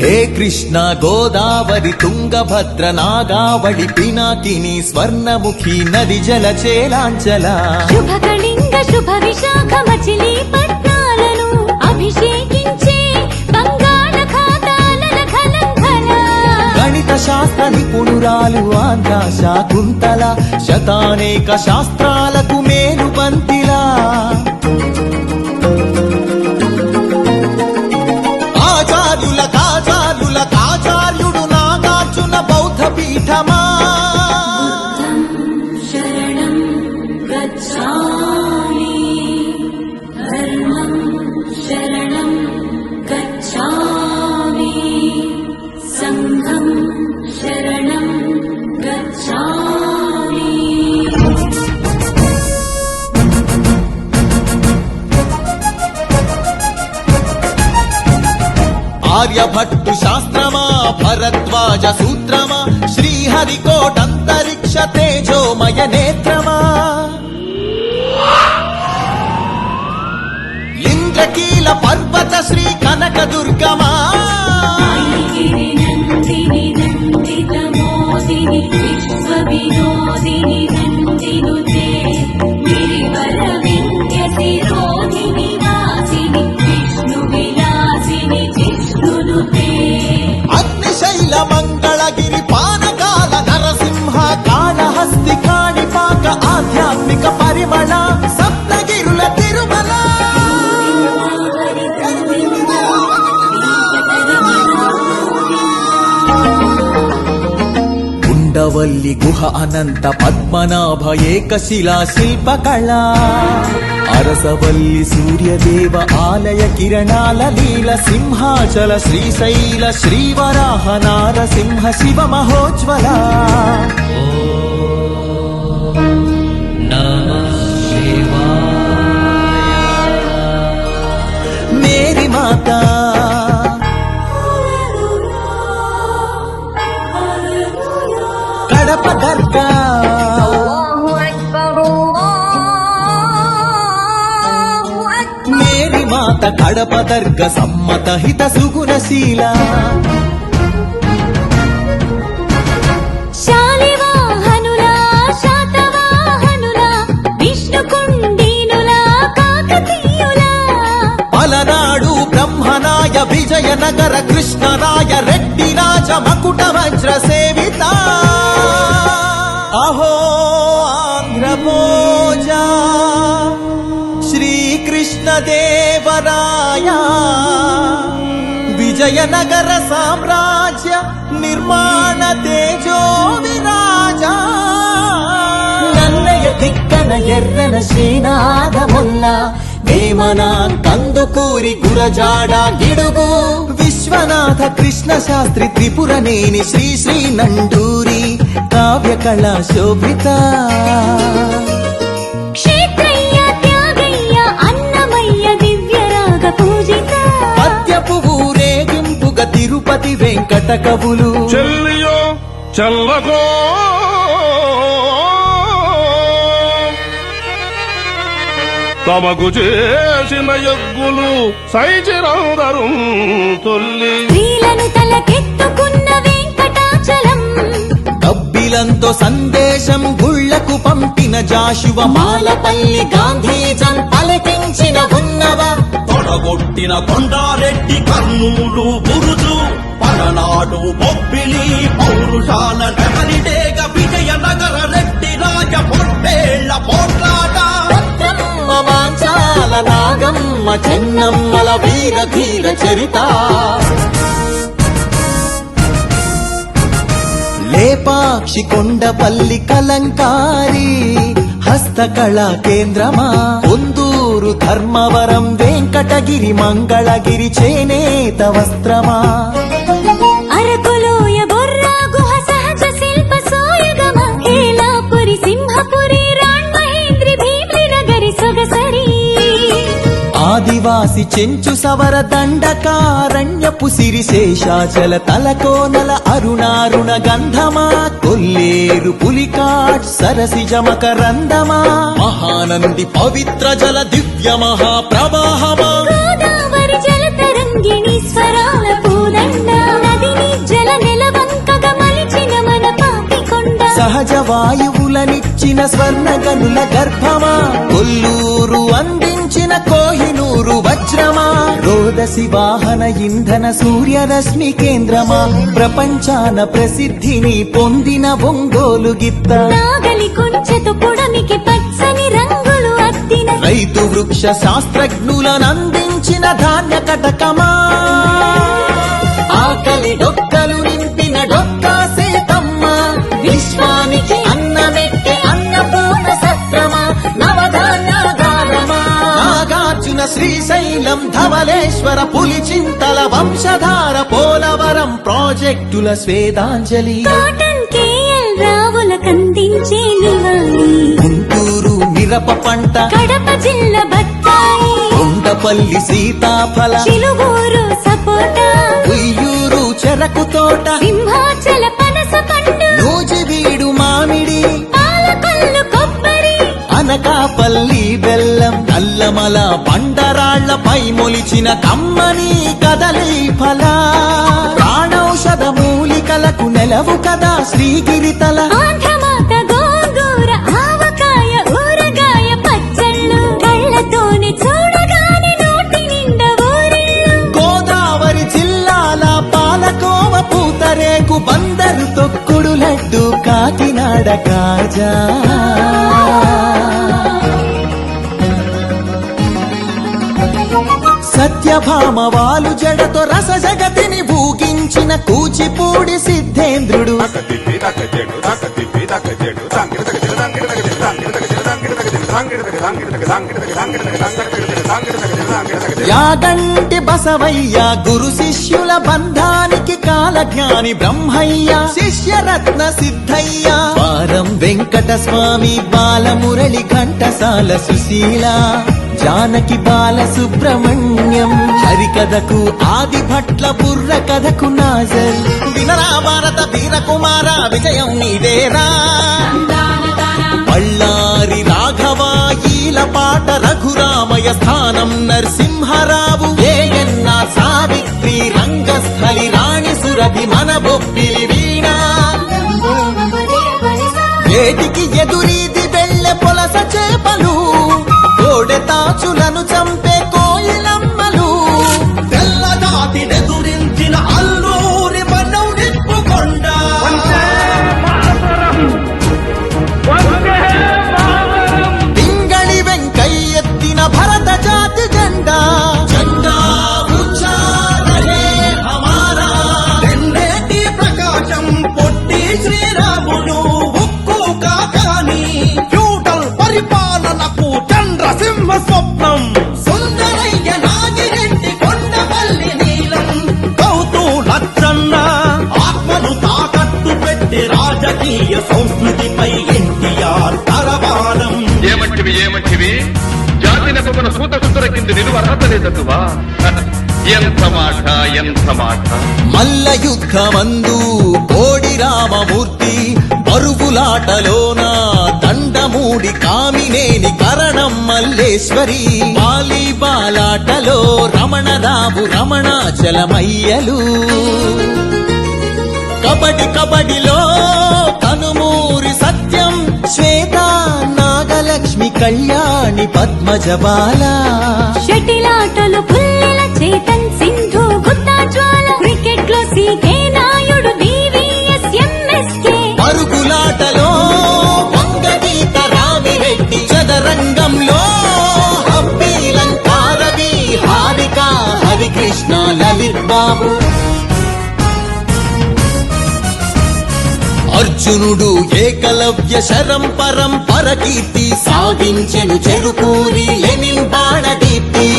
హే కృష్ణ గోదావరి తుంగభద్ర నాగావళి పినాకిని స్వర్ణముఖి నది జల చేలాంచల శుభ కళింగ శుభ విశాఖ మచిలీపట్నాలను అభిషేకించే బంగాళ ఖాతాల ఖలంఖల గణిత శాస్త్ర నిపుణురాలు ఆంధ్ర శాకుంతల శతానేక శాస్త్రాలకు మేలు బంతిలా ఆచార్యుడు నాగార్జున బౌద్ధ పీఠమా శరణం గచ్ఛామి ధర్మం శరణం గచ్ఛామి సంఘం శరణం గచ్ఛామి ఆర్యభట్టు శాస్త్రమా భరద్వాజ సూత్రమా శ్రీహరికోటంతరిక్ష తేజోమయ నేత్రమా ఇంద్రకీల పర్వత శ్రీ కనక దుర్గమా నందిని నందితమోదిని విశ్వ వినోదిని నందినుతే గిరివర వింధ్య శిరోధిని వాసిని విష్ణు విలాసిని జిష్ణునుతే అగ్నిశైల మంగళగిరి పానకాల నరసింహ కాళహస్తి కాణిపాక ఆధ్యాత్మిక పరిమళ సప్తగిరుల తిరుమల ఉండవల్లి గుహ అనంత పద్మనాభ ఏకశిలా శిల్పకళ అరసవల్లి సూర్యదేవ ఆలయ కిరణాల లీల సింహాచల శ్రీశైల శ్రీవరాహ నారసింహ శివ మహోజ్వల మేరీ మాతా కడప దర్గా మేరీ మాత కడప దర్గ సమ్మత హిత సుగుణశీల శాలివాహనులా శాతవాహనులా విష్ణుకుండినులా కాకతీయులా పలనాడు బ్రహ్మనాయ విజయనగర కృష్ణరాయ రెడ్డి రాజ మకుట వజ్ర సేవిత అహో ఆంధ్రభోజ శ్రీకృష్ణదేవరాయ విజయనగర సామ్రాజ్య నిర్మాణ తేజో విరాజ నన్నయ తిక్కన ఎర్రన శ్రీనాథముల్ల వేమన కందుకూరి గురజాడ గిడుగు విశ్వనాథ కృష్ణ శాస్త్రి త్రిపురనేని శ్రీ శ్రీ నండూరి కావ్య కళా శోభిత క్షేత్రయ్య త్యాగయ్య అన్నమయ్య దివ్యరాగ పూజిత పద్యపు ఊరేగింపుగ తిరుపతి వెంకట కవులు చెల్లియో చల్లకో తమకు చేసిన యజ్ఞులు సైచిరందరు తొల్లి స్త్రీలను తలకెత్తుకున్న వెంకటాచలం కబ్బిలంతో సందేశం గుళ్లకు పంపిన జాషువ మాలపల్లి గాంధీజం పలికించిన ఉన్నవ తొడగొట్టిన కొండారెడ్డి కర్నూలు బురుజు పలనాడు బొబ్బిలి పౌరుషాల నగరిడేగ విజయనగర రెడ్డి రాజ పొట్టేళ్ల పోట్లాట మాంచాల నాగమ్మ చెన్నమ్మల వీర ధీర చరిత లేపాక్షి కొండపల్లి కలంకారి హస్తకళా కేంద్రమా కొందూరు ధర్మవరం వెంకటగిరి మంగళగిరి చేనేత వస్త్రమా అరకులోయ బొర్రా గుహ సహజ శిల్ప సోయగమ హేలాపురి సింహపురి రాణ్ మహేంద్రి భీమ్లి నగరి సొగసరి ఆదివాసి చెంచు సవర దండకారణ్యపు సిరి శేషాచల తలకోనల అరుణారుణ గంధమా కొల్లేరు పులికాట్ సరసిజ మకరందమా మహానంది పవిత్ర జల దివ్య మహాప్రవాహమా గోదావరి జల తరంగిణి స్వరాల పూదండ సహజ వాయువులనిచ్చిన స్వర్ణ గనుల గర్భమా, కొల్లూరు అందించిన కోహినూరు వజ్రమా, రోదసి వాహన ఇంధన సూర్యరశ్మి కేంద్రమా, ప్రపంచాన ప్రసిద్ధిని పొందిన ఒంగోలు గిత్త, నాగలి కొంచెతో పొడమికి పచ్చని రంగులు అద్దిన రైతు వృక్ష శాస్త్రజ్ఞులనందించిన ధాన్య కటకమా, ఆకలి డొక్కలు నింపిన డొక్కా సీతమ్మ, విశ్వానికి అన్నమెట్టే అన్నపూర్ణ సత్రమా, నవధాన్యాగారమా, నాగార్జున శ్రీశైలం ధవలేశ్వర పులిచింతల వంశధార పోలవరం ప్రాజెక్టుల స్వేదాంజలి, కాటన్ కేఎల్ రావులకందించే నివాళి, గుంటూరు మిరప పంట, కడప జిల్లా బత్తాయి, కొండపల్లి సీతాఫల, చిలుగూరు సపోటా, ఉయ్యూరు చెరకు తోట, సింహాచల పనస పండు, నూజివీడు మామిడి, పాలకొల్లు కొబ్బరి, అనకాపల్లి బెల్లం, నల్లమల బండరాళ్లపై మొలిచిన కమ్మని కదలి ఫల, ప్రాణౌషధ మూలికలకు నెలవు కదా శ్రీగిరితల, ఆంధ్రమాత గోంగూర ఆవకాయ ఊరగాయ పచ్చళ్ళు, కళ్ళతోనే చూడగానే నోటి నిండా ఊరిళ్ళు, గోదావరి జిల్లాల పాలకోవ పూతరేకు, బందరు తొక్కుడు లడ్డు, కాకినాడ కాజా, సత్యభామ వాలు జడతో రస జగతిని ఊగించిన కూచిపూడి సిద్ధేంద్రుడు, యాగంటి బసవయ్య గురు శిష్యుల బంధానికి కాలజ్ఞాని బ్రహ్మయ్య, శిష్యరత్న సిద్ధయ్య, వారం వెంకట స్వామి, బాలమురళి ఘంటసాల సుశీల, జానకి బాల సుబ్రహ్మణ్యం, హరికథకు ఆది భట్ల బుర్ర కథకు నాజర్, వినరా భారత వీరకుమార విజయం నీదేరా, బళ్ళారి రాఘవ ఈలపాట రఘురామయ స్థానం నరసింహరావు, ఏఎన్ఆర్ సావిత్రి రంగస్థలి రాణి సురభి మన బొబ్బిలి వీణ, ఏటికి ఎదురీది వెళ్ళె పొలస చేపలు, కోడె తాచులను చంపే కోయిలమ్మలు, తెల్లదాటి ఎదురించిన అల్లూరి మనం నిప్పుకొండ, పింగళి వెంకయ్యెత్తిన భరత జాతి జెండా, జెండా ఊంచా రహే హమారా, రెండేటి ప్రకాశం పొట్టి శ్రీరాములు ఉక్కు కాకాని, ఫ్యూడల్ పరిపాలనకు చంద్రసింహ స్వప్నం, సుందరయ్య నాగిరెడ్డి కొండపల్లి నీలం, కౌతూ లచ్చన్న ఆత్మను తాకట్టు పెట్టి రాజకీయ సంస్కృతిపై ఎన్టీఆర్ తరవారం, ఏమంటివి జాతి నెపమున సూత సుతుర కింద నిలువ అర్హత లేదటువా? ఎంత మాట మల్ల యుద్ధమందు కోడి రామమూర్తి, పరుగులాటలోన దండమూడి కామినేని కరణం మల్లేశ్వరి, వాలీబాలాటలో రమణరావు రమణాచలమయ్యలు, కబడిలో కనుమూరి సత్యం శ్వేత నాగలక్ష్మి కళ్యాణి పద్మజబాల, షటిలాటలు పుల్లెల చేతన్ సింధు గుత్తా జ్వాల, క్రికెట్ లో సీకే నాయుడు డివిఎస్ ఎంఎస్కే, పరుగులాటలో వంగగీత రామిరెడ్డి, చదరంగంలో హబ్బీలంకారవి హారిక హరికృష్ణ లలిత్ బాబు, అర్జునుడు ఏకలవ్య శరం పరంపర కీర్తి సాధించెను చెరుకూరి లెనిన్ బాణ దీప్తి,